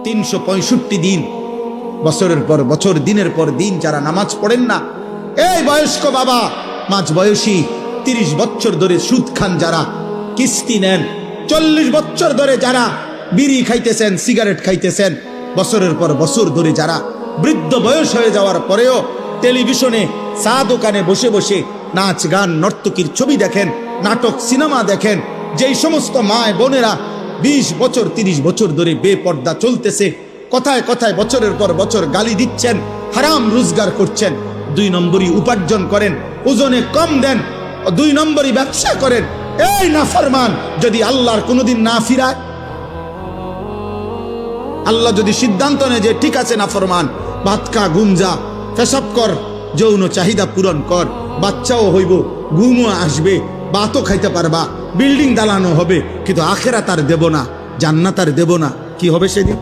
365 দিন, বছরের পর বছর, দিনের পর দিন যারা নামাজ পড়েন না, এই বয়স্ক বাবা, মাঝ বয়সী 30 বছর ধরে সুদ খান যারা, কিস্তি নেন, 40 বছর ধরে যারা বিড়ি খাইতেছেন, সিগারেট খাইতেছেন, বছরের পর বছর ধরে যারা বৃদ্ধ বয়স হয়ে যাওয়ার পরেও টেলিভিশনে চা দোকানে বসে বসে নাচ গান নর্তকীর ছবি দেখেন, নাটক সিনেমা দেখেন, যেই সমস্ত মায় বোনেরা 20 বছর 30 বছর ধরে বেপর্দা চলতেছে, কথায় কথায় বছরের পর বছর গালি দিচ্ছেন, হারাম রোজগার করছেন, 2 নম্বরই উপার্জন করেন, ওজনে কম দেন, 2 নম্বরই ব্যবসা করেন, এই নাফরমান যদি আল্লাহর কোনোদিন না ফিরায়, আল্লাহ যদি সিদ্ধান্ত নেয় যে ঠিক আছে নাফরমান, ভাত খা, ঘুম যা, পেশাব কর, যৌন চাহিদা পূরণ কর, বাচ্চাও হইব, ঘুমও আসবে, ভাতও খাইতে পারবা, বিল্ডিং দালানো হবে, কিন্তু আখেরাত আর দেব না, জান্নাত আর দেব না, কি হবে সেদিন?